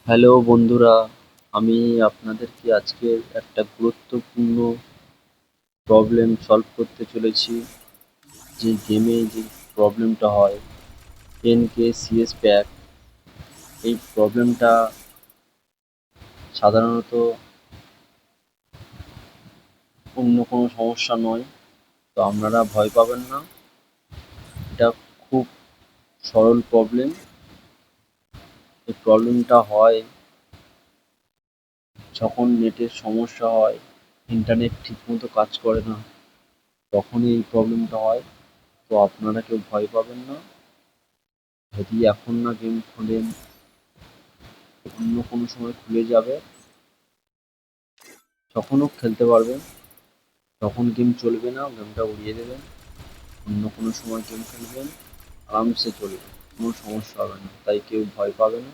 Hello বন্ধুরা, আমি আপনাদেরকে আজকে একটা গুরুত্বপূর্ণ প্রবলেম সলভ করতে চলেছি। যে গেমে যে প্রবলেমটা হয়, 10K CS প্যাক, এই প্রবলেমটা সাধারণত অন্য কোনো সমস্যা নয়। তো আপনারা ভয় পাবেন না, এটা খুব সরল প্রবলেম। এই প্রবলেমটা হয় যখন নেটের সমস্যা হয়, ইন্টারনেট ঠিকমতো কাজ করে না, তখনই এই প্রবলেমটা হয়। তো আপনারা কেউ ভয় পাবেন না। যদি এখন না গেম খোলেন, অন্য কোনো সময় খুলে যাবে, তখনও খেলতে পারবেন। তখন গেম চলবে না, গেমটা উড়িয়ে দেবেন। অন্য কোনো সময় গেম খেলবেন, আরামসে চলবে, কোনো সমস্যা হবে না। তাই কেউ ভয় পাবে না।